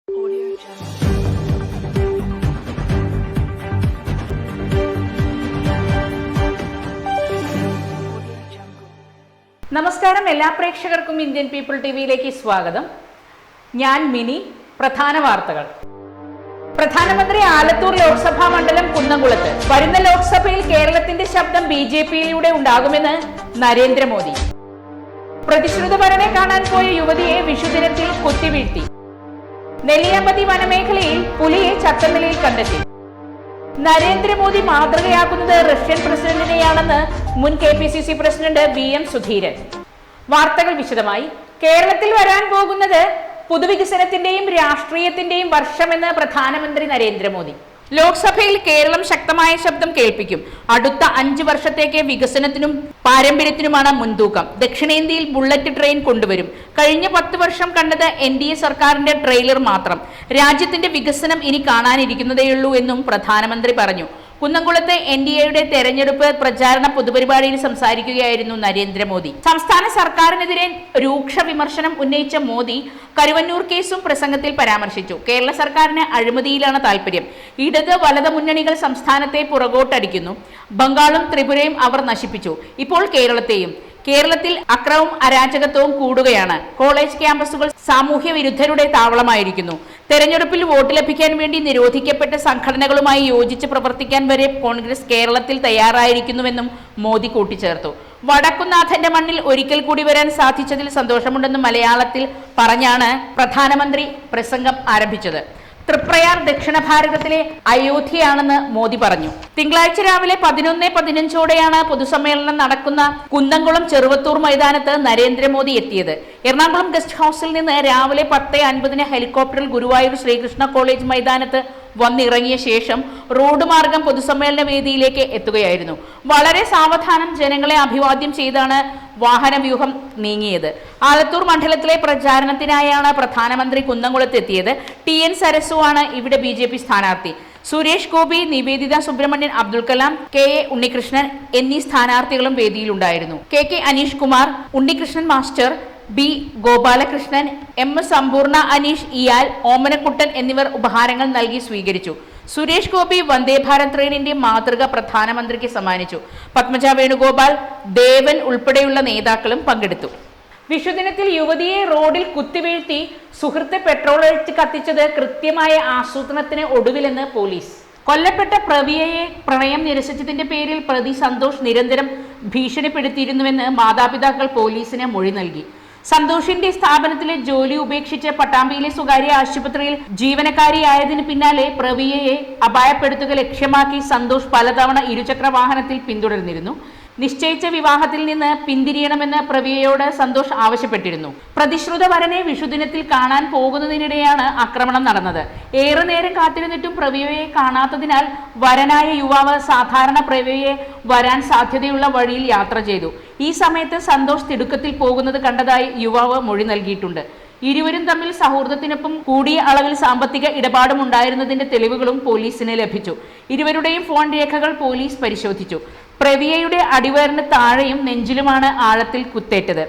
നമസ്കാരം, എല്ലാ പ്രേക്ഷകർക്കും ഇന്ത്യൻ പീപ്പിൾ ടിവിയിലേക്ക് സ്വാഗതം. ഞാൻ മിനി. പ്രധാന വാർത്തകൾ. പ്രധാനമന്ത്രി ആലത്തൂർ ലോക്സഭാ മണ്ഡലം കുന്നംകുളത്ത്. വരുന്ന ലോക്സഭയിൽ കേരളത്തിന്റെ ശബ്ദം BJPയിലൂടെ ഉണ്ടാകുമെന്ന് നരേന്ദ്രമോദി. പ്രതിശ്രുത വരനെ കാണാൻ പോയ യുവതിയെ വിഷുദിനത്തിൽ കുത്തിവീഴ്ത്തി. നെല്ലിയാമ്പതി വനമേഖലയിൽ പുലിയെ ചത്ത നിലയിൽ കണ്ടെത്തി. നരേന്ദ്രമോദി മാതൃകയാക്കുന്നത് റഷ്യൻ പ്രസിഡന്റിനെയാണെന്ന് മുൻ KPCC പ്രസിഡന്റ് VM സുധീരൻ. വാർത്തകൾ വിശദമായി. കേരളത്തിൽ വരാൻ പോകുന്നത് പൊതുവികസനത്തിന്റെയും രാഷ്ട്രീയത്തിന്റെയും വർഷമെന്ന് പ്രധാനമന്ത്രി നരേന്ദ്രമോദി. ലോക്സഭയിൽ കേരളം ശക്തമായ ശബ്ദം കേൾപ്പിക്കും. അടുത്ത 5 വർഷത്തേക്ക് വികസനത്തിനും പാരമ്പര്യത്തിനുമാണ് മുൻതൂക്കം. ദക്ഷിണേന്ത്യയിൽ ബുള്ളറ്റ് ട്രെയിൻ കൊണ്ടുവരും. കഴിഞ്ഞ 10 വർഷം കണ്ടത് NDA സർക്കാരിന്റെ ട്രെയിലർ മാത്രം. രാജ്യത്തിന്റെ വികസനം ഇനി കാണാനിരിക്കുന്നതേയുള്ളൂ എന്നും പ്രധാനമന്ത്രി പറഞ്ഞു. കുന്നംകുളത്ത് NDAയുടെ തെരഞ്ഞെടുപ്പ് പ്രചാരണ പൊതുപരിപാടിയിൽ സംസാരിക്കുകയായിരുന്നു നരേന്ദ്രമോദി. സംസ്ഥാന സർക്കാരിനെതിരെ രൂക്ഷ വിമർശനം ഉന്നയിച്ച മോദി കരുവന്നൂർ കേസും പ്രസംഗത്തിൽ പരാമർശിച്ചു. കേരള സർക്കാരിന് അഴിമതിയിലാണ് താല്പര്യം. ഇടത് വലത് മുന്നണികൾ സംസ്ഥാനത്തെ പുറകോട്ടടിക്കുന്നു. ബംഗാളും ത്രിപുരയും അവർ നശിപ്പിച്ചു. ഇപ്പോൾ കേരളത്തിൽ അക്രമവും അരാജകത്വവും കൂടുകയാണ്. കോളേജ് ക്യാമ്പസുകൾ സാമൂഹ്യ വിരുദ്ധരുടെ താവളമായിരിക്കുന്നു. തെരഞ്ഞെടുപ്പിൽ വോട്ട് ലഭിക്കാൻ വേണ്ടി നിരോധിക്കപ്പെട്ട സംഘടനകളുമായി യോജിച്ച് പ്രവർത്തിക്കാൻ വരെ കോൺഗ്രസ് കേരളത്തിൽ തയ്യാറായിരിക്കുന്നുവെന്നും മോദി കൂട്ടിച്ചേർത്തു. വടക്കുന്നാഥന്റെ മണ്ണിൽ ഒരിക്കൽ കൂടി വരാൻ സാധിച്ചതിൽ സന്തോഷമുണ്ടെന്ന് മലയാളത്തിൽ പറഞ്ഞാണ് പ്രധാനമന്ത്രി പ്രസംഗം ആരംഭിച്ചത്. തൃപ്രയാർ ദക്ഷിണ ഭാരതത്തിലെ അയോധ്യയാണെന്ന് മോദി പറഞ്ഞു. തിങ്കളാഴ്ച രാവിലെ 11:15 പൊതുസമ്മേളനം നടക്കുന്ന കുന്നംകുളം ചെറുവത്തൂർ മൈതാനത്ത് നരേന്ദ്രമോദി എത്തിയത്. എറണാകുളം ഗസ്റ്റ് ഹൌസിൽ നിന്ന് രാവിലെ 10:50 ഹെലികോപ്റ്ററിൽ ഗുരുവായൂർ ശ്രീകൃഷ്ണ കോളേജ് മൈതാനത്ത് വന്നിറങ്ങിയ ശേഷം റോഡ് മാർഗം പൊതുസമ്മേളന വേദിയിലേക്ക് എത്തുകയായിരുന്നു. വളരെ സാവധാനം ജനങ്ങളെ അഭിവാദ്യം ചെയ്താണ് വാഹനവ്യൂഹം നീങ്ങിയത്. ആലത്തൂർ മണ്ഡലത്തിലെ പ്രചാരണത്തിനായാണ് പ്രധാനമന്ത്രി കുന്നംകുളത്ത് എത്തിയത്. TN സരസുവാണ് ഇവിടെ BJP സ്ഥാനാർത്ഥി. സുരേഷ് ഗോപി, നിവേദിത സുബ്രഹ്മണ്യൻ, അബ്ദുൽ കലാം, KA ഉണ്ണികൃഷ്ണൻ എന്നീ സ്ഥാനാർത്ഥികളും വേദിയിലുണ്ടായിരുന്നു. KK Aneesh Kumar, Unnikrishnan master, B Gopalakrishnan, MS സമ്പൂർണ്ണ, അനീഷ് ഇയാൽ, ഓമനക്കുട്ടൻ എന്നിവർ ഉപഹാരങ്ങൾ നൽകി സ്വീകരിച്ചു. സുരേഷ് ഗോപി വന്ദേ ഭാരത് ട്രെയിനിന്റെ മാതൃക പ്രധാനമന്ത്രിക്ക് സമ്മാനിച്ചു. പത്മജ വേണുഗോപാൽ, ദേവൻ ഉൾപ്പെടെയുള്ള നേതാക്കളും പങ്കെടുത്തു. വിഷുദിനത്തിൽ യുവതിയെ റോഡിൽ കുത്തിവീഴ്ത്തി സുഹൃത്തെ പെട്രോൾ ഒഴിച്ച് കത്തിച്ചത് കൃത്യമായ ആസൂത്രണത്തിന് ഒടുവിലെന്ന് പോലീസ്. കൊല്ലപ്പെട്ട പ്രവിയയെ പ്രണയം നിരസിച്ചതിന്റെ പേരിൽ പ്രതി സന്തോഷ് നിരന്തരം ഭീഷണിപ്പെടുത്തിയിരുന്നുവെന്ന് മാതാപിതാക്കൾ പോലീസിന് മൊഴി നൽകി. സന്തോഷിന്റെ സ്ഥാപനത്തിലെ ജോലി ഉപേക്ഷിച്ച് പട്ടാമ്പിയിലെ സ്വകാര്യ ആശുപത്രിയിൽ ജീവനക്കാരിയായതിന് പിന്നാലെ പ്രവിയയെ അപായപ്പെടുത്തുക ലക്ഷ്യമാക്കി സന്തോഷ് പലതവണ ഇരുചക്ര വാഹനത്തിൽ പിന്തുടർന്നിരുന്നു. നിശ്ചയിച്ച വിവാഹത്തിൽ നിന്ന് പിന്തിരിയണമെന്ന് പ്രവിയയോട് സന്തോഷ് ആവശ്യപ്പെട്ടിരുന്നു. പ്രതിശ്രുത വരനെ വിഷുദിനത്തിൽ കാണാൻ പോകുന്നതിനിടെയാണ് ആക്രമണം നടന്നത്. ഏറെ നേരം കാത്തിരുന്നിട്ടും പ്രവിയയെ കാണാത്തതിനാൽ വരനായ യുവാവ് സാധാരണ പ്രവിയയെ വരാൻ സാധ്യതയുള്ള വഴിയിൽ യാത്ര ചെയ്തു. ഈ സമയത്ത് സന്തോഷ് തിടുക്കത്തിൽ പോകുന്നത് കണ്ടതായി യുവാവ് മൊഴി നൽകിയിട്ടുണ്ട്. ഇരുവരും തമ്മിൽ സൗഹൃദത്തിനൊപ്പം കൂടിയ അളവിൽ സാമ്പത്തിക ഇടപാടും ഉണ്ടായിരുന്നതിന്റെ തെളിവുകളും പോലീസിന് ലഭിച്ചു. ഇരുവരുടെയും ഫോൺ രേഖകൾ പോലീസ് പരിശോധിച്ചു. പ്രവിയയുടെ അടിവയറിന് താഴെയും നെഞ്ചിലുമാണ് ആഴത്തിൽ കുത്തേറ്റത്.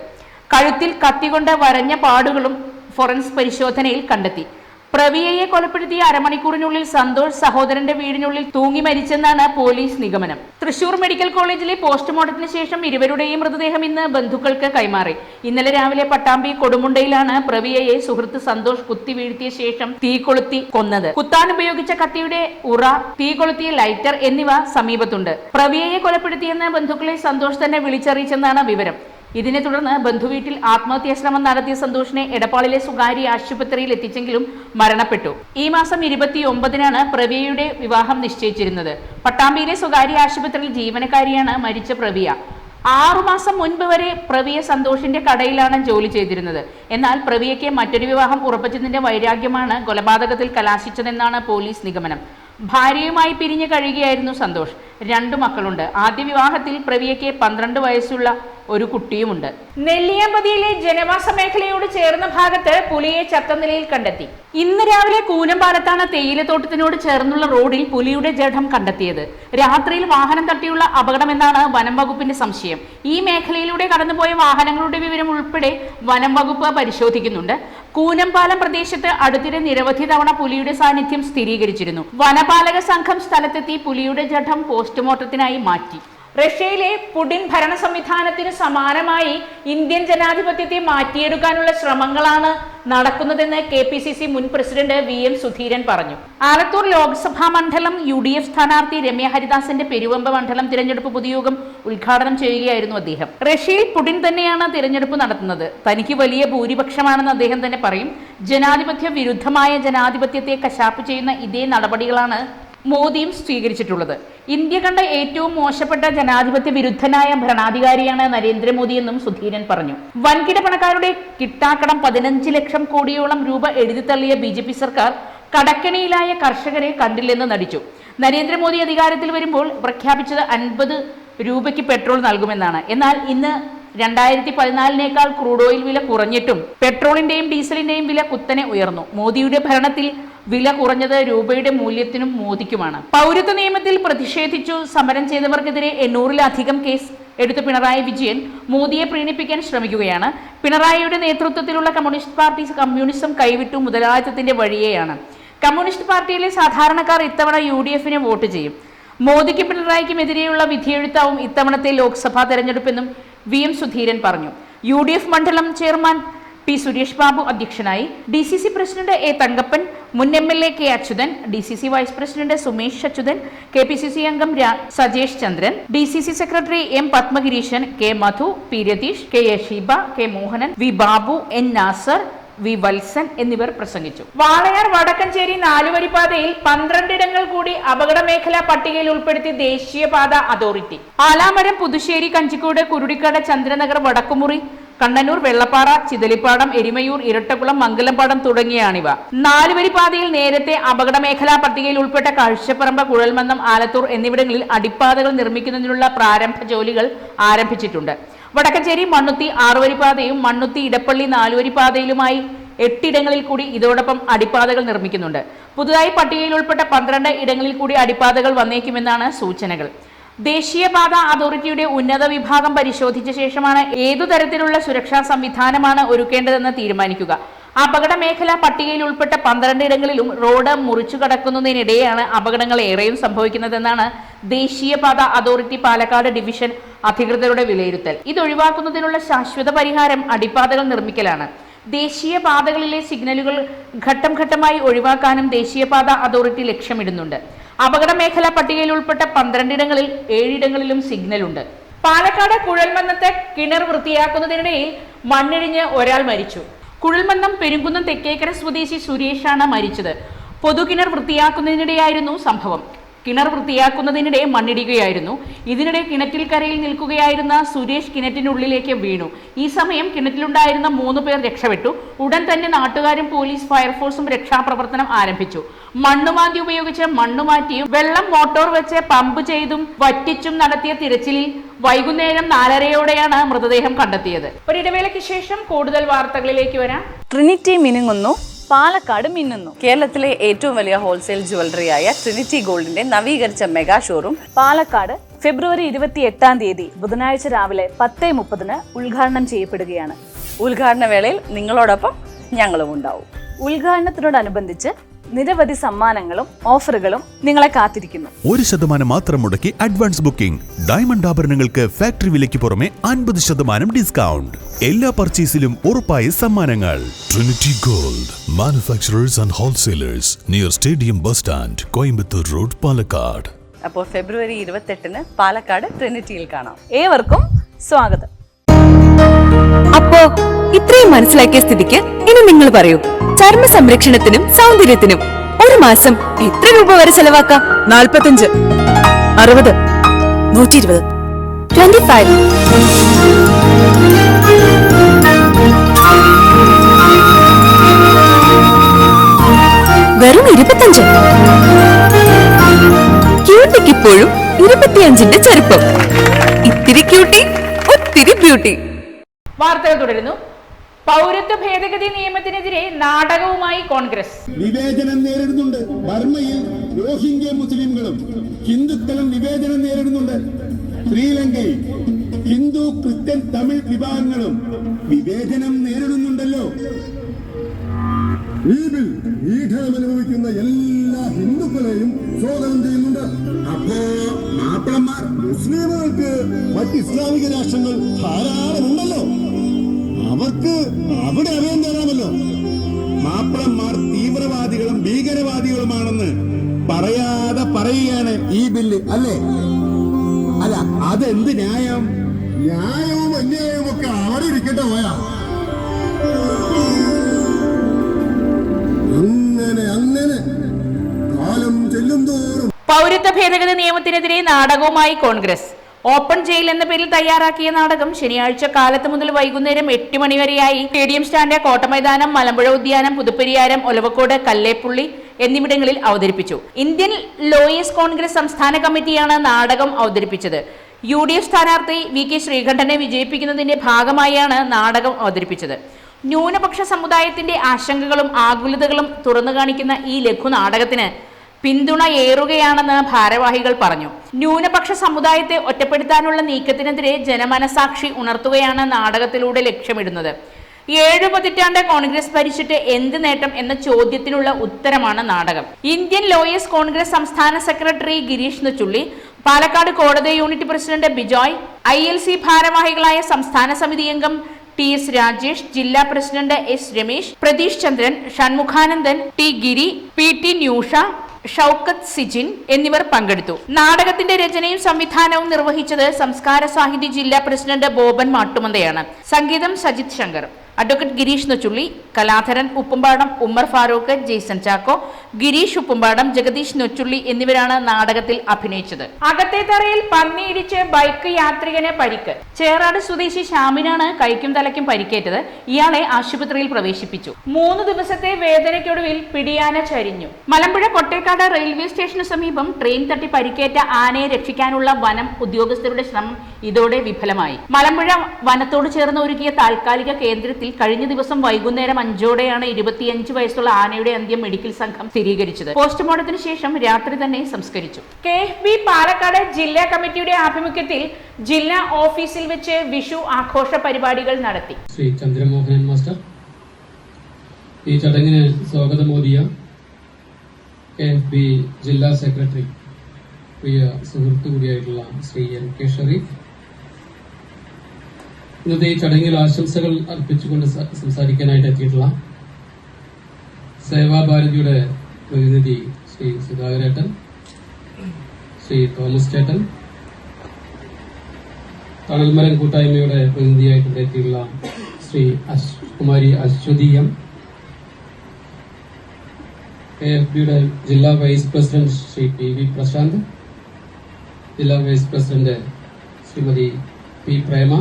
കഴുത്തിൽ കത്തികൊണ്ട് വരഞ്ഞ പാടുകളും ഫോറൻസിക് പരിശോധനയിൽ കണ്ടെത്തി. പ്രവിയയെ കൊലപ്പെടുത്തിയ അരമണിക്കൂറിനുള്ളിൽ സന്തോഷ് സഹോദരന്റെ വീടിനുള്ളിൽ തൂങ്ങി മരിച്ചെന്നാണ് പോലീസ് നിഗമനം. തൃശൂർ മെഡിക്കൽ കോളേജിലെ പോസ്റ്റ്മോർട്ടത്തിന് ശേഷം ഇരുവരുടെയും മൃതദേഹം ഇന്ന് ബന്ധുക്കൾക്ക് കൈമാറി. ഇന്നലെ രാവിലെ പട്ടാമ്പി കൊടുമുണ്ടയിലാണ് പ്രവിയയെ സുഹൃത്ത് സന്തോഷ് കുത്തി വീഴ്ത്തിയ ശേഷം തീ കൊളുത്തി കൊന്നത്. കുത്താൻ ഉപയോഗിച്ച കത്തിയുടെ ഉറ, തീ കൊളുത്തിയ ലൈറ്റർ എന്നിവ സമീപത്തുണ്ട്. പ്രവിയയെ കൊലപ്പെടുത്തിയെന്ന് ബന്ധുക്കളെ സന്തോഷ് തന്നെ വിളിച്ചറിയിച്ചെന്നാണ് വിവരം. ഇതിനെ തുടർന്ന് ബന്ധുവീട്ടിൽ ആത്മഹത്യാശ്രമം നടത്തിയ സന്തോഷിനെ എടപ്പാളിലെ സ്വകാര്യ ആശുപത്രിയിൽ എത്തിച്ചെങ്കിലും മരണപ്പെട്ടു. ഈ മാസം 29 പ്രവിയയുടെ വിവാഹം നിശ്ചയിച്ചിരുന്നത്. പട്ടാമ്പിയിലെ സ്വകാര്യ ആശുപത്രിയിൽ ജീവനക്കാരിയാണ് മരിച്ച പ്രവിയ. 6 മാസം മുൻപ് വരെ പ്രവിയ സന്തോഷിന്റെ കടയിലാണ് ജോലി ചെയ്തിരുന്നത്. എന്നാൽ പ്രവിയയ്ക്ക് മറ്റൊരു വിവാഹം ഉറപ്പിച്ചതിന്റെ വൈരാഗ്യമാണ് കൊലപാതകത്തിൽ കലാശിച്ചതെന്നാണ് പോലീസ് നിഗമനം. ഭാര്യയുമായി പിരിഞ്ഞു കഴിയുകയായിരുന്നു സന്തോഷ്. 2 മക്കളുണ്ട്. ആദ്യ വിവാഹത്തിൽ പ്രവിയയ്ക്ക് 12 വയസ്സുള്ള ഒരു കുട്ടിയുമുണ്ട്. നെല്ലിയാമ്പതിയിലെ ജനവാസ മേഖലയോട് ചേർന്ന ഭാഗത്ത് പുലിയെ ചത്ത നിലയിൽ കണ്ടെത്തി. ഇന്ന് രാവിലെ കൂനമ്പാലത്താണ് തേയിലത്തോട്ടത്തിനോട് ചേർന്നുള്ള റോഡിൽ പുലിയുടെ ജഡം കണ്ടെത്തിയത്. രാത്രിയിൽ വാഹനം തട്ടിയുള്ള അപകടമെന്നാണ് വനം വകുപ്പിന്റെ സംശയം. ഈ മേഖലയിലൂടെ കടന്നുപോയ വാഹനങ്ങളുടെ വിവരം ഉൾപ്പെടെ വനം വകുപ്പ് പരിശോധിക്കുന്നുണ്ട്. കൂനമ്പാലം പ്രദേശത്ത് അടുത്തിടെ നിരവധി തവണ പുലിയുടെ സാന്നിധ്യം സ്ഥിരീകരിച്ചിരുന്നു. വനപാലക സംഘം സ്ഥലത്തെത്തി പുലിയുടെ ജഡം പോസ്റ്റ്മോർട്ടത്തിനായി മാറ്റി. റഷ്യയിലെ പുടിൻ ഭരണ സംവിധാനത്തിന് സമാനമായി ഇന്ത്യൻ ജനാധിപത്യത്തെ മാറ്റിയെടുക്കാനുള്ള ശ്രമങ്ങളാണ് നടക്കുന്നതെന്ന് KPCC മുൻ പ്രസിഡന്റ് VM സുധീരൻ പറഞ്ഞു. ആലത്തൂർ ലോക്സഭാ മണ്ഡലം UDF സ്ഥാനാർത്ഥി രമ്യ ഹരിദാസിന്റെ പെരുവമ്പ മണ്ഡലം തിരഞ്ഞെടുപ്പ് പൊതുയോഗം ഉദ്ഘാടനം ചെയ്യുകയായിരുന്നു അദ്ദേഹം. റഷ്യയിൽ പുടിൻ തന്നെയാണ് തിരഞ്ഞെടുപ്പ് നടത്തുന്നത്. തനിക്ക് വലിയ ഭൂരിപക്ഷമാണെന്ന് അദ്ദേഹം തന്നെ പറയും. ജനാധിപത്യ വിരുദ്ധമായ ജനാധിപത്യത്തെ കശാപ്പ് ചെയ്യുന്ന ഇതേ നടപടികളാണ് മോദിയും സ്വീകരിച്ചിട്ടുള്ളത്. ഇന്ത്യ കണ്ട ഏറ്റവും മോശപ്പെട്ട ജനാധിപത്യ വിരുദ്ധനായ ഭരണാധികാരിയാണ് നരേന്ദ്രമോദി എന്നും സുധീരൻ പറഞ്ഞു. വൻകിട പണക്കാരുടെ കിട്ടാക്കടം 15 ലക്ഷം കോടിയോളം രൂപ എഴുതിത്തള്ളിയ BJP സർക്കാർ കടക്കെണിയിലായ കർഷകരെ കണ്ടില്ലെന്ന് നടിച്ചു. നരേന്ദ്രമോദി അധികാരത്തിൽ വരുമ്പോൾ പ്രഖ്യാപിച്ചത് 50 രൂപയ്ക്ക് പെട്രോൾ നൽകുമെന്നാണ്. എന്നാൽ ഇന്ന് 2014 ക്രൂഡ് ഓയിൽ വില കുറഞ്ഞിട്ടും പെട്രോളിന്റെയും ഡീസലിന്റെയും വില കുത്തനെ ഉയർന്നു. മോദിയുടെ ഭരണത്തിൽ വില കുറഞ്ഞത് രൂപയുടെ മൂല്യത്തിനും മോദിക്കുമാണ്. പൗരത്വ നിയമത്തിൽ പ്രതിഷേധിച്ചു സമരം ചെയ്തവർക്കെതിരെ 800-ലധികം കേസ് എടുത്ത പിണറായി വിജയൻ മോദിയെ പ്രീണിപ്പിക്കാൻ ശ്രമിക്കുകയാണ്. പിണറായിയുടെ നേതൃത്വത്തിലുള്ള കമ്മ്യൂണിസ്റ്റ് പാർട്ടി കമ്മ്യൂണിസം കൈവിട്ടു മുതലാളിത്തത്തിന്റെ വഴിയെയാണ്. കമ്മ്യൂണിസ്റ്റ് പാർട്ടിയിലെ സാധാരണക്കാർ ഇത്തവണ UDFന് വോട്ട് ചെയ്യും. മോദിക്കും പിണറായിക്കും എതിരെയുള്ള വിധിയെഴുത്താവും ഇത്തവണത്തെ ലോക്സഭാ തെരഞ്ഞെടുപ്പെന്നും VM സുധീരൻ പറഞ്ഞു. UDF മണ്ഡലം ചെയർമാൻ P സുരേഷ് ബാബു അധ്യക്ഷനായി. DCC പ്രസിഡന്റ് A തങ്കപ്പൻ, മുൻ MLA K Achuthan, DCC vice president Sumesh Achuthan, KPCC അംഗം Sajesh Chandran, DCC secretary M Padmagireesan, K Madhu, P Ratheesh, K Yasheeba, K Mohanan, V Babu, N Nasar, V Valsan എന്നിവർ പ്രസംഗിച്ചു. വാളയാർ വടക്കഞ്ചേരി 4-വരിപ്പാതയിൽ 12 ഇടങ്ങൾ കൂടി അപകട മേഖലാ പട്ടികയിൽ ഉൾപ്പെടുത്തി ദേശീയപാത അതോറിറ്റി. ആലാമരം, പുതുശ്ശേരി, കഞ്ചിക്കോട്, കുരുടിക്കട, ചന്ദ്രനഗർ, വടക്കുമുറി, കണ്ണനൂർ, വെള്ളപ്പാറ, ചിതലിപ്പാടം, എരിമയൂർ, ഇരട്ടക്കുളം, മംഗലംപാടം തുടങ്ങിയാണിവ. 4-വരിപ്പാതയിൽ നേരത്തെ അപകട മേഖലാ പട്ടികയിൽ ഉൾപ്പെട്ട കാഴ്ചപ്പറമ്പ്, കുഴൽമന്ദം, ആലത്തൂർ എന്നിവിടങ്ങളിൽ അടിപ്പാതകൾ നിർമ്മിക്കുന്നതിനുള്ള പ്രാരംഭ ജോലികൾ ആരംഭിച്ചിട്ടുണ്ട്. വടക്കഞ്ചേരി മണ്ണുത്തി 6-വരിപ്പാതയും മണ്ണുത്തി ഇടപ്പള്ളി 4-വരിപ്പാതയിലുമായി 8 ഇടങ്ങളിൽ കൂടി ഇതോടൊപ്പം അടിപ്പാതകൾ നിർമ്മിക്കുന്നുണ്ട്. പുതുതായി പട്ടികയിൽ ഉൾപ്പെട്ട 12 ഇടങ്ങളിൽ കൂടി അടിപ്പാതകൾ വന്നേക്കുമെന്നാണ് സൂചനകൾ. ദേശീയപാത അതോറിറ്റിയുടെ ഉന്നത വിഭാഗം പരിശോധിച്ച ശേഷമാണ് ഏതു തരത്തിലുള്ള സുരക്ഷാ സംവിധാനമാണ് ഒരുക്കേണ്ടതെന്ന് തീരുമാനിക്കുക. അപകട മേഖല പട്ടികയിൽ ഉൾപ്പെട്ട 12 ഇടങ്ങളിലും റോഡ് മുറിച്ചു കടക്കുന്നതിനിടെയാണ് അപകടങ്ങൾ ഏറെയും സംഭവിക്കുന്നതെന്നാണ് ദേശീയപാത അതോറിറ്റി പാലക്കാട് ഡിവിഷൻ അധികൃതരുടെ വിലയിരുത്തൽ. ഇതൊഴിവാക്കുന്നതിനുള്ള ശാശ്വത പരിഹാരം അടിപ്പാതകൾ നിർമ്മിക്കലാണ്. ദേശീയപാതകളിലെ സിഗ്നലുകൾ ഘട്ടം ഘട്ടമായി ഒഴിവാക്കാനും ദേശീയപാത അതോറിറ്റി ലക്ഷ്യമിടുന്നുണ്ട്. അപകട മേഖല പട്ടികയിൽ ഉൾപ്പെട്ട 12 ഇടങ്ങളിൽ 7 ഇടങ്ങളിലും സിഗ്നലുണ്ട്. പാലക്കാട് കുഴൽമന്നത്തെ കിണർ വൃത്തിയാക്കുന്നതിനിടയിൽ മണ്ണിടിഞ്ഞ് ഒരാൾ മരിച്ചു. കുഴൽമന്നം പെരുങ്കുന്നം തെക്കേക്കര സ്വദേശി സുരേഷാണ് മരിച്ചത്. പൊതുകിണർ വൃത്തിയാക്കുന്നതിനിടെയായിരുന്നു സംഭവം. കിണർ വൃത്തിയാക്കുന്നതിനിടെ മണ്ണിടുകയായിരുന്നു. ഇതിനിടെ കിണറ്റിൽ കരയിൽ നിൽക്കുകയായിരുന്ന സുരേഷ് കിണറ്റിനുള്ളിലേക്ക് വീണു. ഈ സമയം കിണറ്റിലുണ്ടായിരുന്ന 3 പേർ രക്ഷപ്പെട്ടു. ഉടൻ തന്നെ നാട്ടുകാരും പോലീസ്, ഫയർഫോഴ്സും രക്ഷാപ്രവർത്തനം ആരംഭിച്ചു. മണ്ണുമാന്തി ഉപയോഗിച്ച് മണ്ണുമാറ്റിയും വെള്ളം മോട്ടോർ വെച്ച് പമ്പ് ചെയ്തും വറ്റിച്ചും നടത്തിയ തിരച്ചിലിൽ വൈകുന്നേരം 4:30യോടെയാണ് മൃതദേഹം കണ്ടെത്തിയത്. ഒരിടവേളയ്ക്ക് ശേഷം കൂടുതൽ വാർത്തകളിലേക്ക് വരാം. ട്രിനിറ്റി മിനുങ്ങുന്നു, പാലക്കാട് മിന്നുന്നു. കേരളത്തിലെ ഏറ്റവും വലിയ ഹോൾസെയിൽ ജ്വല്ലറിയായ ട്രിനിറ്റി ഗോൾഡിന്റെ നവീകരിച്ച മെഗാ ഷോറൂം പാലക്കാട് ഫെബ്രുവരി 28 ബുധനാഴ്ച രാവിലെ 10:30 ഉദ്ഘാടനം ചെയ്യപ്പെടുകയാണ്. ഉദ്ഘാടന വേളയിൽ നിങ്ങളോടൊപ്പം ഞങ്ങളും ഉണ്ടാവും. ഉദ്ഘാടനത്തിനോടനുബന്ധിച്ച് നിരവധി സമ്മാനങ്ങളും ഓഫറുകളും നിങ്ങളെ കാത്തിരിക്കുന്നു. 1% മാത്രം മുടക്കി അഡ്വാൻസ് ബുക്കിംഗ്. ഡയമണ്ട് ആഭരണങ്ങൾക്ക് ഫാക്ടറി വിലയ്ക്ക് പുറമെ 50% ഡിസ്കൗണ്ട്. എല്ലാ പർച്ചേസിലും ഉറപ്പായ സമ്മാനങ്ങൾ. Trinity gold, manufacturers and wholesalers, near stadium bus stand, Coimbatore road, Palakkad. അപ്പോൾ ഫെബ്രുവരി 28 പാലക്കാട് ട്രിനിറ്റിയിൽ കാണാം. ഏവർക്കും സ്വാഗതം. അപ്പോ ഇത്രയും മനസ്സിലാക്കിയ സ്ഥിതിക്ക് ഇനി നിങ്ങൾ പറയൂ, ചർമ്മ സംരക്ഷണത്തിനും സൗന്ദര്യത്തിനും ഒരു മാസം എത്ര രൂപ വരെ ചെലവാക്കാം? 45, 60, 120, 25. വെറും 25. ക്യൂട്ടിക്കിപ്പോഴും 25ന്റെ ചെറുപ്പം. ഇത്തിരി ക്യൂട്ടി, ഒത്തിരി ബ്യൂട്ടി. വാർത്തകൾ തുടരുന്നു. പൗരത്വ ഭേദഗതി നിയമത്തിനെതിരെ നാടകവുമായി കോൺഗ്രസ്. വിവേചനം നേരിടുന്നുണ്ട്. ബർമ്മയിൽ റോഹിംഗ്യ മുസ്ലിംകളും ഹിന്ദുക്കളും വിവേചനം നേരിടുന്നുണ്ട്. ശ്രീലങ്കയിൽ ഹിന്ദു, ക്രിസ്ത്യൻ, തമിഴ് വിഭാഗങ്ങളും വിവേചനം നേരിടുന്നുണ്ടല്ലോ. ഈ ബിൽ പീഡനം അനുഭവിക്കുന്ന എല്ലാ ഹിന്ദുക്കളെയും സ്വാഗതം ചെയ്യുന്നുണ്ട്. അപ്പോ മാപ്പിളമാർ മുസ്ലിമുകൾക്ക് മറ്റ് ഇസ്ലാമിക രാഷ്ട്രങ്ങൾ ധാരാളമുണ്ടല്ലോ, അവർക്ക് അവിടെ അഭയം തരാമല്ലോ. മാപ്പിളമാർ തീവ്രവാദികളും ഭീകരവാദികളുമാണെന്ന് പറയാതെ പറയുകയാണ് ഈ ബില്ല്, അല്ലേ? അല്ല, അതെന്ത് ന്യായം? ന്യായവും അന്യായവും ഒക്കെ അവിടെ ഇരിക്കട്ടെ പോയാ. അങ്ങനെ കാലം ചെല്ലുന്തോറും പൗരത്വ ഭേദഗതി നിയമത്തിനെതിരെ നാടകവുമായി കോൺഗ്രസ്. ഓപ്പൺ ജയിൽ എന്ന പേരിൽ തയ്യാറാക്കിയ നാടകം ശനിയാഴ്ച കാലത്ത് മുതൽ വൈകുന്നേരം 8 മണിവരെയായി സ്റ്റേഡിയം സ്റ്റാൻഡ്, കോട്ടമൈതാനം, മലമ്പുഴ ഉദ്യാനം, പുതുപ്പരിയാരം, ഒലവക്കോട്, കല്ലേപ്പുള്ളി എന്നിവിടങ്ങളിൽ അവതരിപ്പിച്ചു. ഇന്ത്യൻ ലോയേഴ്സ് കോൺഗ്രസ് സംസ്ഥാന കമ്മിറ്റിയാണ് നാടകം അവതരിപ്പിച്ചത്. UDF സ്ഥാനാർത്ഥി VK ശ്രീകണ്ഠനെ വിജയിപ്പിക്കുന്നതിന്റെ ഭാഗമായാണ് നാടകം അവതരിപ്പിച്ചത്. ന്യൂനപക്ഷ സമുദായത്തിന്റെ ആശങ്കകളും ആകുലതകളും തുറന്നു കാണിക്കുന്ന ഈ ലഘു നാടകത്തിന് പിന്തുണ ഏറുകയാണെന്ന് ഭാരവാഹികൾ പറഞ്ഞു. ന്യൂനപക്ഷ സമുദായത്തെ ഒറ്റപ്പെടുത്താനുള്ള നീക്കത്തിനെതിരെ ജനമനസാക്ഷി ഉണർത്തുകയാണ് നാടകത്തിലൂടെ ലക്ഷ്യമിടുന്നത്. 7 പതിറ്റാണ്ട് കോൺഗ്രസ് ഭരിച്ചിട്ട് എന്ത് നേട്ടം എന്ന ചോദ്യത്തിനുള്ള ഉത്തരമാണ് നാടകം. ഇന്ത്യൻ ലോയേഴ്സ് കോൺഗ്രസ് സംസ്ഥാന സെക്രട്ടറി ഗിരീഷ് നെച്ചുള്ളി, പാലക്കാട് കോടതി യൂണിറ്റ് പ്രസിഡന്റ് ബിജോയ്, ILC ഭാരവാഹികളായ സംസ്ഥാന സമിതി അംഗം TS രാജേഷ്, ജില്ലാ പ്രസിഡന്റ് S രമേശ്, പ്രതീഷ് ചന്ദ്രൻ, ഷൺമുഖാനന്ദൻ, T ഗിരി, PT ന്യൂഷ, ഷൗക്കത്ത് സിജിൻ എന്നിവർ പങ്കെടുത്തു. നാടകത്തിന്റെ രചനയും സംവിധാനവും നിർവഹിച്ചത് സംസ്കാര സാഹിത്യ ജില്ലാ പ്രസിഡന്റ് ബോബൻ മാട്ടുമന്തയാണ്. സംഗീതം സജിത് ശങ്കർ. അഡ്വക്കേറ്റ് ഗിരീഷ് നെച്ചുള്ളി, കലാധരൻ ഉപ്പുംപാടം, ഉമ്മർ ഫാറൂഖ്, ജെയ്സൺ ചാക്കോ, ഗിരീഷ് ഉപ്പുംപാടം, ജഗദീഷ് നെച്ചുള്ളി എന്നിവരാണ് നാടകത്തിൽ അഭിനയിച്ചത്. അകത്തേത്തറയിൽ പന്നിയിടിച്ച് ബൈക്ക് യാത്രികന് പരിക്ക്. ചേറാട് സ്വദേശി ശ്യാമിനാണ് കൈക്കും തലയ്ക്കും പരിക്കേറ്റത്. ഇയാളെ ആശുപത്രിയിൽ പ്രവേശിപ്പിച്ചു. 3 ദിവസത്തെ വേദനയ്ക്കൊടുവിൽ പിടിയാന ചരിഞ്ഞു. മലമ്പുഴ കൊട്ടേക്കാട് റെയിൽവേ സ്റ്റേഷന് സമീപം ട്രെയിൻ തട്ടി പരിക്കേറ്റ ആനയെ രക്ഷിക്കാനുള്ള വനം ഉദ്യോഗസ്ഥരുടെ ശ്രമം ഇതോടെ വിഫലമായി. മലമ്പുഴ വനത്തോട് ചേർന്ന് ഒരുക്കിയ താൽക്കാലിക കേന്ദ്രത്തിൽ കഴിഞ്ഞ ദിവസം വൈകുന്നേരം 5ഓടെയാണ് 25 വയസ്സുള്ള ആനയുടെ അന്ത്യം മെഡിക്കൽ സംഘം സ്ഥിരീകരിച്ചത്. പോസ്റ്റ്മോർട്ടത്തിന് ശേഷം രാത്രി തന്നെ സംസ്കരിച്ചു. KFB പാലക്കാട് ജില്ലാ കമ്മിറ്റിയുടെ ആഭിമുഖ്യത്തിൽ ജില്ലാ ഓഫീസിൽ വെച്ച് വിഷു ആഘോഷ പരിപാടികൾ നടത്തി. ശ്രീ ചന്ദ്രമോഹനൻ മാസ്റ്റർ ഈ ചടങ്ങിന് സ്വാഗതമോദിയ KFB ജില്ലാ സെക്രട്ടറി, പ്രിയ സുഹൃത്തു കൂടിയായിട്ടുള്ള ശ്രീ MK ഷരീഫ്, ഇന്നത്തെ ഈ ചടങ്ങിൽ ആശംസകൾ അർപ്പിച്ചുകൊണ്ട് സംസാരിക്കാനായിട്ട് എത്തിയിട്ടുള്ള സേവാഭാരതിയുടെ പ്രതിനിധി ശ്രീ സുധാകരേട്ടൻ, ശ്രീ തോമസ് ചേട്ടൻ, തണൽമരം കൂട്ടായ്മയുടെ പ്രതിനിധിയായിട്ട് ഇവിടെ എത്തിയുള്ള ശ്രീ കുമാരി അശ്വതി M, KFBയുടെ ജില്ലാ vice president Shri PV Prasanth, ജില്ലാ vice president Shrimati P Prema,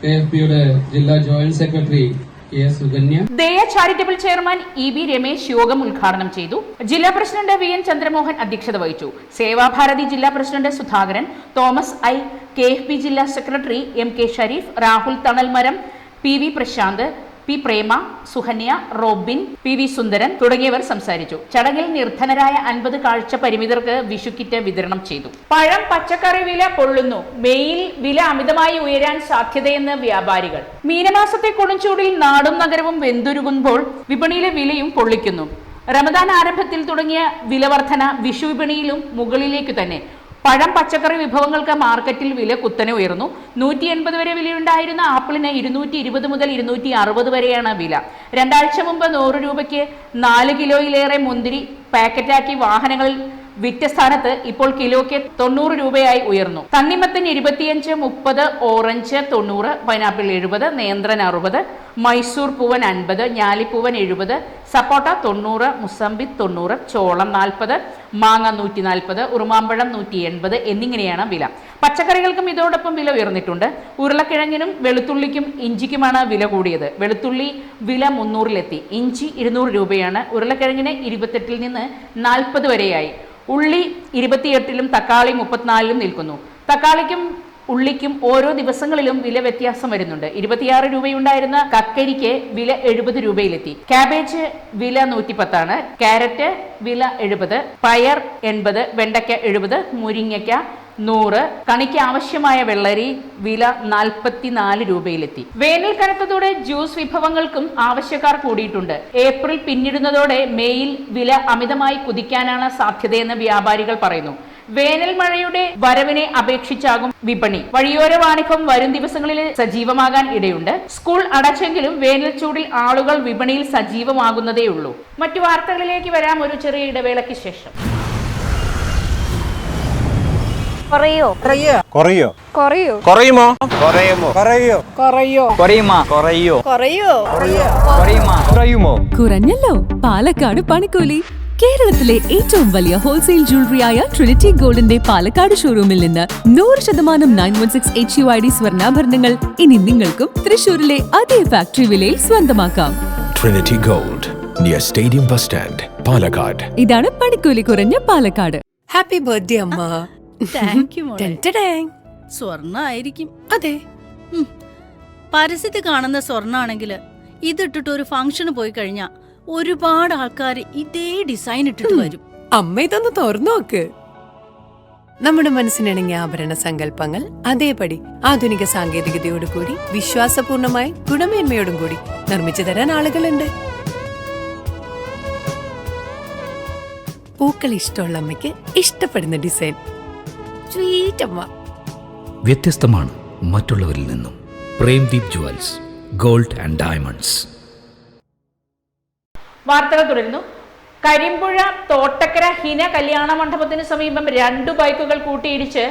KFBയുടെ ജില്ലാ ജോയിന്റ് സെക്രട്ടറി K സുകന്യ. ദയ ചാരിറ്റബിൾ ചെയർമാൻ EB രമേശ് യോഗം ഉദ്ഘാടനം ചെയ്തു. ജില്ലാ പ്രസിഡന്റ് VN ചന്ദ്രമോഹൻ അധ്യക്ഷത വഹിച്ചു. സേവാഭാരതി ജില്ലാ president Sudhakaran, Thomas I, KFB ജില്ലാ സെക്രട്ടറി MK ഷരീഫ്, രാഹുൽ തണൽമരം, PV Prashanth, P Prema, Suhanya, Robin, PV Sundaran തുടങ്ങിയവർ സംസാരിച്ചു. ചടങ്ങിൽ നിർധനരായ 50 കാഴ്ച പരിമിതർക്ക് വിഷു കിറ്റ് വിതരണം ചെയ്തു. പഴം പച്ചക്കറി വില പൊള്ളുന്നു. മെയിൽ വില അമിതമായി ഉയരാൻ സാധ്യതയെന്ന് വ്യാപാരികൾ. മീനമാസത്തെ കൊടുംചൂടിൽ നാടും നഗരവും വെന്തുരുകുമ്പോൾ വിപണിയിലെ വിലയും പൊള്ളിക്കുന്നു. റമദാൻ ആരംഭത്തിൽ തുടങ്ങിയ വിലവർധന വിഷു വിപണിയിലും മുകളിലേക്ക് തന്നെ. പഴം പച്ചക്കറി വിഭവങ്ങൾക്ക് മാർക്കറ്റിൽ വില കുത്തനെ ഉയർന്നു. 180 വരെ വിലയുണ്ടായിരുന്ന ആപ്പിളിന് 220 മുതൽ 260 വരെയാണ് വില. 2 ആഴ്ച മുമ്പ് 100 രൂപയ്ക്ക് 4 കിലോയിലേറെ മുന്തിരി പാക്കറ്റാക്കി വാഹനങ്ങളിൽ വിറ്റ സ്ഥാനത്ത് ഇപ്പോൾ കിലോയ്ക്ക് 90 രൂപയായി ഉയർന്നു. തണ്ണിമത്തൻ 25, 30, ഓറഞ്ച് 90, പൈനാപ്പിൾ 70, നേന്ത്രൻ 60, മൈസൂർ പൂവൻ 50, ഞാലിപ്പൂവൻ 70, സപ്പോട്ട 90, മുസമ്പി 90, ചോളം 40, മാങ്ങ 140, ഉറുമാമ്പഴം 180 എന്നിങ്ങനെയാണ് വില. പച്ചക്കറികൾക്കും ഇതോടൊപ്പം വില ഉയർന്നിട്ടുണ്ട്. ഉരുളക്കിഴങ്ങിനും വെളുത്തുള്ളിക്കും ഇഞ്ചിക്കുമാണ് വില കൂടിയത്. വെളുത്തുള്ളി വില 300-ലെത്തി. ഇഞ്ചി 200 രൂപയാണ്. ഉരുളക്കിഴങ്ങിന് 28-ൽ നിന്ന് 40 വരെയായി. ഉള്ളി 28-ലും തക്കാളി 34-ലും നിൽക്കുന്നു. തക്കാളിക്കും ഉള്ളിക്കും ഓരോ ദിവസങ്ങളിലും വില വ്യത്യാസം വരുന്നുണ്ട്. 26 രൂപയുണ്ടായിരുന്ന കക്കരിക്ക് വില 70 രൂപയിലെത്തി. കാബേജ് വില 110 ആണ്. ക്യാരറ്റ് വില 70, പയർ 80, വെണ്ടയ്ക്ക 70, മുരിങ്ങയ്ക്ക 100. കണിക്ക് ആവശ്യമായ വെള്ളരി വില 44 രൂപയിലെത്തി. വേനൽ കനത്തതോടെ ജ്യൂസ് വിഭവങ്ങൾക്കും ആവശ്യക്കാർ കൂടിയിട്ടുണ്ട്. ഏപ്രിൽ പിന്നിടുന്നതോടെ മേയിൽ വില അമിതമായി കുതിക്കാനാണ് സാധ്യതയെന്ന് വ്യാപാരികൾ പറയുന്നു. വേനൽ മഴയുടെ വരവിനെ അപേക്ഷിച്ചാകും വിപണി. വഴിയോര വാണിഭം വരും ദിവസങ്ങളിൽ സജീവമാകാൻ ഇടയുണ്ട്. സ്കൂൾ അടച്ചെങ്കിലും വേനൽ ചൂടിൽ ആളുകൾ വിപണിയിൽ സജീവമാകുന്നതേയുള്ളൂ. മറ്റു വാർത്തകളിലേക്ക് വരാം ഒരു ചെറിയ ഇടവേളയ്ക്ക് ശേഷം. കുറഞ്ഞല്ലോ പാലക്കാട് പണിക്കൂലി. കേരളത്തിലെ ഏറ്റവും വലിയ ഹോൾസെയിൽ ജ്വല്ലറിയായ ട്രിനിറ്റി ഗോൾഡിന്റെ പാലക്കാട് ഷോറൂമിൽ നിന്ന് 100% 916 HUID സ്വർണ്ണാഭരണങ്ങൾ ഇനി നിങ്ങൾക്കും തൃശൂരിലെ അതേ ഫാക്ടറി വിലയിൽ സ്വന്തമാക്കാം. Trinity Gold, near Stadium Bus Stand, Palakkad. ഇതാണ് പണിക്കൂലി കുറഞ്ഞ പാലക്കാട്. ഹാപ്പി ബർത്ത്ഡേ അമ്മ. താങ്ക് യു മോളെ. ടെൻറ്റഡാങ്. സ്വർണ്ണായിരിക്കും. അതെ. പരസ്യത്തിൽ കാണുന്ന സ്വർണ്ണാണെങ്കിൽ ഇതിട്ടിട്ട് ഒരു ഫംഗ്ഷന് പോയി കഴിഞ്ഞാ ഒരുപാട് ആൾക്കാർ ഇതേ ഡിസൈൻ ഇട്ടിട്ട് വരും. അമ്മ ഇതൊന്ന് തുറന്നു നോക്ക്. നമ്മുടെ മനസ്സിനിണങ്ങിയ ആഭരണ സങ്കല്പങ്ങൾ അതേപടി ആധുനിക സാങ്കേതികതയോടുകൂടി വിശ്വാസപൂർണമായി ഗുണമേന്മയോടും കൂടി നിർമ്മിച്ചു തരാൻ ആളുകളുണ്ട്. പൂക്കൾ ഇഷ്ടമുള്ള അമ്മയ്ക്ക് ഇഷ്ടപ്പെടുന്ന ഡിസൈൻ. സ്വീറ്റ് അമ്മ. വ്യത്യസ്തമാണ് മറ്റുള്ളവരിൽ നിന്നും. Premdeep jewels, gold and diamonds. വാർത്തകൾ തുടരുന്നു. കരിമ്പുഴ തോട്ടക്കര ഹിന കല്യാണ മണ്ഡപത്തിന് സമീപം 2 ബൈക്കുകൾ കൂട്ടിയിടിച്ച്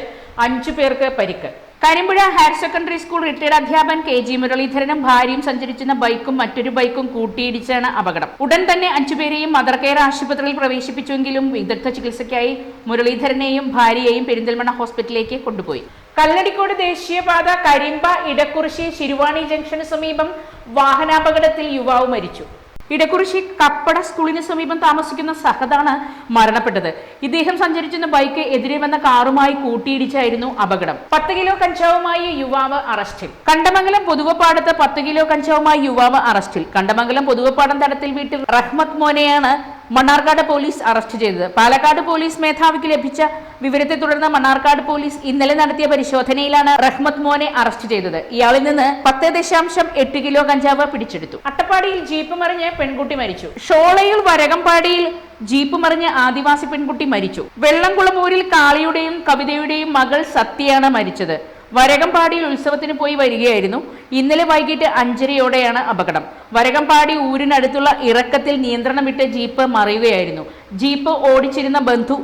5 പേർക്ക് പരിക്ക്. Karimpuzha higher secondary school retired അധ്യാപകൻ KG മുരളീധരനും ഭാര്യയും സഞ്ചരിച്ചിരുന്ന ബൈക്കും മറ്റൊരു ബൈക്കും കൂട്ടിയിടിച്ചാണ് അപകടം. ഉടൻ തന്നെ 5 പേരെയും മദർ കെയർ ആശുപത്രിയിൽ പ്രവേശിപ്പിച്ചുവെങ്കിലും വിദഗ്ധ ചികിത്സയ്ക്കായി മുരളീധരനെയും ഭാര്യയെയും പെരിന്തൽമണ്ണ ഹോസ്പിറ്റലിലേക്ക് കൊണ്ടുപോയി. കല്ലടിക്കോട് ദേശീയപാത കരിമ്പ ഇടക്കുറിശി ശിരുവാണി ജംഗ്ഷന് സമീപം വാഹനാപകടത്തിൽ യുവാവ് മരിച്ചു. ഇടക്കുറിശി കപ്പട സ്കൂളിന് സമീപം താമസിക്കുന്ന സഹദാണ് മരണപ്പെട്ടത്. ഇദ്ദേഹം സഞ്ചരിച്ചിരുന്ന ബൈക്ക് എതിരെ വന്ന കാറുമായി കൂട്ടിയിടിച്ചായിരുന്നു അപകടം. 10 കിലോ കഞ്ചാവുമായി യുവാവ് അറസ്റ്റിൽ. കണ്ടമംഗലം പൊതുവപ്പാടത്ത് 10 കിലോ കഞ്ചാവുമായി യുവാവ് അറസ്റ്റിൽ. കണ്ടമംഗലം പൊതുവപ്പാടം തടത്തിൽ വീട്ടിൽ റഹ്മത്ത് മോനെയാണ് മണ്ണാർക്കാട് പോലീസ് അറസ്റ്റ് ചെയ്തത്. പാലക്കാട് പോലീസ് മേധാവിക്ക് ലഭിച്ച വിവരത്തെ തുടർന്ന് മണ്ണാർക്കാട് പോലീസ് ഇന്നലെ നടത്തിയ പരിശോധനയിലാണ് റഹ്മത്ത് മോനെ അറസ്റ്റ് ചെയ്തത്. ഇയാളിൽ നിന്ന് 10.8 കിലോ കഞ്ചാവ് പിടിച്ചെടുത്തു. അട്ടപ്പാടിയിൽ ജീപ്പ് മറിഞ്ഞ് പെൺകുട്ടി മരിച്ചു. ഷോളയിൽ വരകംപാടിയിൽ ജീപ്പ് മറിഞ്ഞ് ആദിവാസി പെൺകുട്ടി മരിച്ചു. വെള്ളംകുളമൂരിൽ കാളിയുടെയും കവിതയുടെയും മകൾ സത്യയാണ് മരിച്ചത്. വരകംപാടിയിൽ ഉത്സവത്തിന് പോയി വരികയായിരുന്നു. ഇന്നലെ വൈകിട്ട് 5:30 അപകടം. വരകംപാടി ഊരിനടുത്തുള്ള ഇറക്കത്തിൽ നിയന്ത്രണം വിട്ട് ജീപ്പ് മറിയുകയായിരുന്നു. ജീപ്പ് ഓടിച്ചിരുന്ന ബന്ധു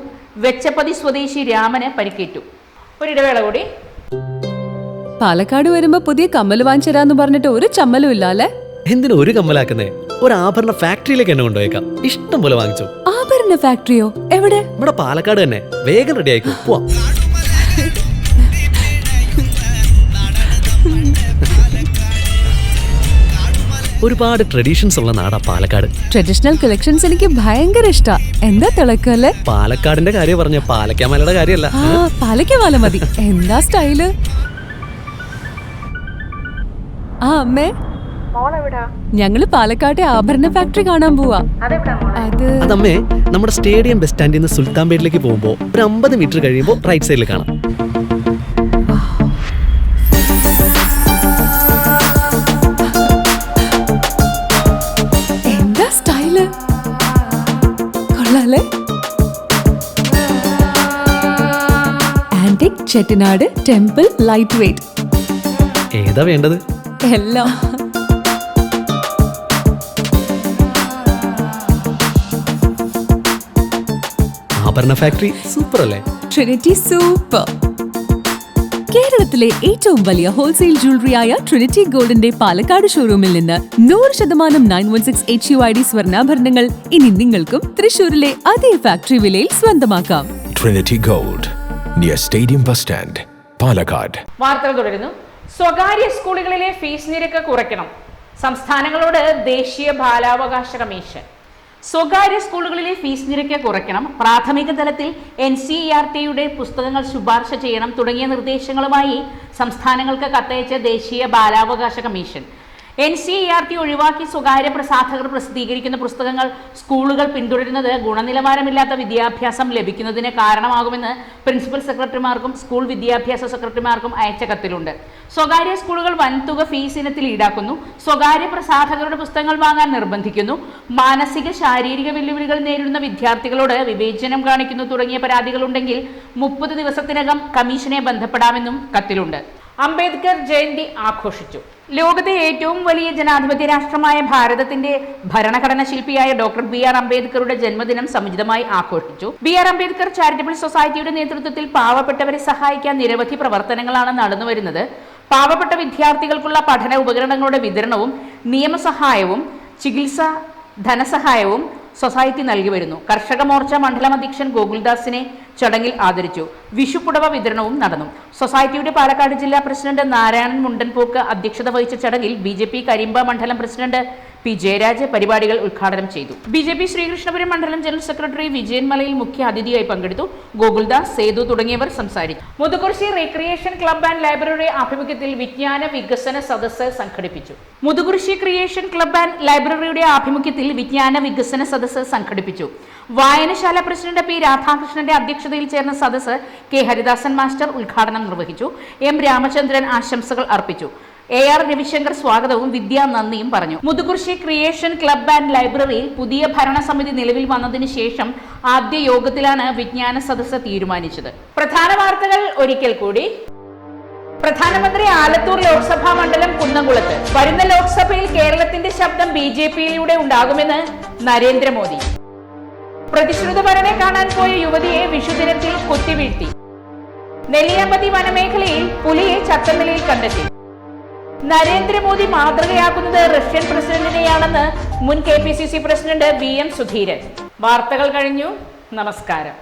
വെച്ചപ്പതി സ്വദേശി രാമന് പരിക്കേറ്റു. ഒരിടവേള കൂടി. പാലക്കാട് വരുമ്പോ പുതിയ കമ്മൽ വാങ്ങിച്ചരാന്ന് പറഞ്ഞിട്ട് ഒരു ചമ്മലും ഇല്ല അല്ലേ? എന്തിനാ ഒരു കമ്മലാക്കുന്നേ? ഒരു ആഭരണ ഫാക്ടറിയിലേക്ക് എന്നെ കൊണ്ടുപോയേക്കാം. ഇഷ്ടം പോലെ വാങ്ങിച്ചു. ആഭരണ ഫാക്ടറിയോ? എവിടെ? നമ്മുടെ പാലക്കാട് തന്നെ. വേഗം റെഡി ആയിക്കോ. പോവാം. ഒരുപാട് ട്രഡീഷൻസ് ഉള്ള നാടാ പാലക്കാട്. ട്രഡീഷണൽ കളക്ഷൻസ് എനിക്ക് ഭയങ്കര ഇഷ്ടാ. എന്താ തിളക്കല്ലേ? പാലക്കാടിന്റെ കാര്യം പറഞ്ഞ പാലക്കാമലയുടെ കാര്യമല്ല. പാലക്കാമല മതി. എന്താ സ്റ്റൈല്? ആ അമ്മേ, ഞങ്ങള് പാലക്കാട്ടെ ആഭരണ ഫാക്ടറി കാണാൻ പോവാ. അതമ്മേ, നമ്മുടെ സ്റ്റേഡിയം ബസ് സ്റ്റാൻഡിൽ നിന്ന് സുൽത്താൻപേട്ടിലേക്ക് പോകുമ്പോ ഒരു 50 മീറ്റർ കഴിയുമ്പോ റൈറ്റ് സൈഡിൽ കാണാം. എന്താ സ്റ്റൈല്? കൊള്ളാലേ? Antique Chettinad temple light weight. ഏതാ വേണ്ടത്? എല്ലാം. ആഭരണ ഫാക്ടറി സൂപ്പർ അല്ലേ? Trinity super. കേരളത്തിലെ ഏറ്റവും വലിയ ഹോൾസെയിൽ ജ്വല്ലറിയായ ട്രിനിറ്റി ഗോൾഡിന്റെ പാലക്കാട് ഷോറൂമിൽ നിന്ന് 100% 916 HUID സ്വർണ്ണാഭരണങ്ങൾ ഇനി നിങ്ങൾക്കും തൃശൂരിലെ അതേ ഫാക്ടറി വിലയിൽ സ്വന്തമാക്കാം. Trinity Gold, near Stadium Bus Stand, Palakkad. വാർത്തകൾ തുടരുന്നു. സ്വകാര്യ സ്കൂളുകളിലെ ഫീസ് നിരക്ക് കുറയ്ക്കണം. സംസ്ഥാനങ്ങളോട് ദേശീയ ബാലാവകാശ കമ്മീഷൻ. സ്വകാര്യ സ്കൂളുകളിലെ ഫീസ് നിരക്ക് കുറയ്ക്കണം, പ്രാഥമിക തലത്തിൽ NCERT-യുടെ പുസ്തകങ്ങൾ ശുപാർശ ചെയ്യണം തുടങ്ങിയ നിർദ്ദേശങ്ങളുമായി സംസ്ഥാനങ്ങൾക്ക് കത്തയച്ച ദേശീയ ബാലാവകാശ കമ്മീഷൻ. NCERT ഒഴിവാക്കി സ്വകാര്യ പ്രസാധകർ പ്രസിദ്ധീകരിക്കുന്ന പുസ്തകങ്ങൾ സ്കൂളുകൾ പിന്തുടരുന്നത് ഗുണനിലവാരമില്ലാത്ത വിദ്യാഭ്യാസം ലഭിക്കുന്നതിന് കാരണമാകുമെന്ന് പ്രിൻസിപ്പൽ സെക്രട്ടറിമാർക്കും സ്കൂൾ വിദ്യാഭ്യാസ സെക്രട്ടറിമാർക്കും അയച്ച കത്തിലുണ്ട്. സ്വകാര്യ സ്കൂളുകൾ വൻതുക ഫീസ് ഇനത്തിൽ ഈടാക്കുന്നു, സ്വകാര്യ പ്രസാധകരുടെ പുസ്തകങ്ങൾ വാങ്ങാൻ നിർബന്ധിക്കുന്നു, മാനസിക ശാരീരിക വെല്ലുവിളികൾ നേരിടുന്ന വിദ്യാർത്ഥികളോട് വിവേചനം കാണിക്കുന്നു തുടങ്ങിയ പരാതികളുണ്ടെങ്കിൽ 30 ദിവസത്തിനകം കമ്മീഷനെ ബന്ധപ്പെടാമെന്നും കത്തിലുണ്ട്. അംബേദ്കർ ജയന്തി ആഘോഷിച്ചു. ലോകത്തെ ഏറ്റവും വലിയ ജനാധിപത്യ രാഷ്ട്രമായ ഭാരതത്തിന്റെ ഭരണഘടന ശില്പിയായ ഡോക്ടർ BR അംബേദ്കറുടെ ജന്മദിനം സമുചിതമായി ആഘോഷിച്ചു. BR അംബേദ്കർ ചാരിറ്റബിൾ സൊസൈറ്റിയുടെ നേതൃത്വത്തിൽ പാവപ്പെട്ടവരെ സഹായിക്കാൻ നിരവധി പ്രവർത്തനങ്ങളാണ് നടന്നുവരുന്നത്. പാവപ്പെട്ട വിദ്യാർത്ഥികൾക്കുള്ള പഠന ഉപകരണങ്ങളുടെ വിതരണവും നിയമസഹായവും ചികിത്സ ധനസഹായവും സൊസൈറ്റി നൽകി വരുന്നു. കർഷക മോർച്ച മണ്ഡലം അധ്യക്ഷൻ ഗോകുൽദാസിനെ ചടങ്ങിൽ ആദരിച്ചു. വിഷുപ്പുടവ വിതരണവും നടന്നു. സൊസൈറ്റിയുടെ പാലക്കാട് ജില്ലാ പ്രസിഡന്റ് നാരായണൻ മുണ്ടൻപോക്ക് അധ്യക്ഷത വഹിച്ച ചടങ്ങിൽ BJP കരിമ്പ മണ്ഡലം പ്രസിഡന്റ് P. ജയരാജ് പരിപാടികൾ ഉദ്ഘാടനം ചെയ്തു. BJP ശ്രീകൃഷ്ണപുരം മണ്ഡലം ജനറൽ സെക്രട്ടറി വിജയൻ മലയിൽ മുഖ്യ അതിഥിയായി പങ്കെടുത്തു. ഗോകുൽദാസ്, സേതു തുടങ്ങിയവർ സംസാരിച്ചു. മുതുകുറിശി റിക്രിയേഷൻ ക്ലബ് ആൻഡ് ലൈബ്രറിയുടെ ആഭിമുഖ്യത്തിൽ വിജ്ഞാന വികസന സദസ്സ് സംഘടിപ്പിച്ചു. മുതുകുറിശി ക്രിയേഷൻ ക്ലബ് ആൻഡ് ലൈബ്രറിയുടെ ആഭിമുഖ്യത്തിൽ വിജ്ഞാന വികസന സദസ്സ് സംഘടിപ്പിച്ചു. വായനശാല പ്രസിഡന്റ് P. രാധാകൃഷ്ണന്റെ അധ്യക്ഷതയിൽ ചേർന്ന സദസ്സ് K. ഹരിദാസൻ മാസ്റ്റർ ഉദ്ഘാടനം നിർവഹിച്ചു. M. രാമചന്ദ്രൻ ആശംസകൾ അർപ്പിച്ചു. AR രവിശങ്കർ സ്വാഗതവും വിദ്യ നന്ദിയും പറഞ്ഞു. മുതുകുറിശി ക്രിയേഷൻ ക്ലബ് ആൻഡ് ലൈബ്രറിയിൽ പുതിയ ഭരണസമിതി നിലവിൽ വന്നതിന് ശേഷം ആദ്യ യോഗത്തിലാണ് വിജ്ഞാന സദസ്സ് തീരുമാനിച്ചത്. പ്രധാന വാർത്തകൾ ഒരിക്കൽ കൂടി. പ്രധാനമന്ത്രി ആലത്തൂർ ലോക്സഭാ മണ്ഡലം കുന്നംകുളത്ത്. വരുന്ന ലോക്സഭയിൽ കേരളത്തിന്റെ ശബ്ദം BJPയിലൂടെ ഉണ്ടാകുമെന്ന് നരേന്ദ്രമോദി. പ്രതിശ്രുതവരനെ കാണാൻ പോയ യുവതിയെ വിഷുദിനത്തിൽ കുത്തിവീഴ്ത്തി. നെല്ലിയാമ്പതി വനമേഖലയിൽ പുലിയെ ചത്ത നിലയിൽ കണ്ടെത്തി. നരേന്ദ്രമോദി മാതൃകയാക്കുന്നത് റഷ്യൻ പ്രസിഡന്റിനെയാണെന്ന് മുൻ KPCC പ്രസിഡന്റ് VM സുധീരൻ. വാർത്തകൾ കഴിഞ്ഞു. നമസ്കാരം.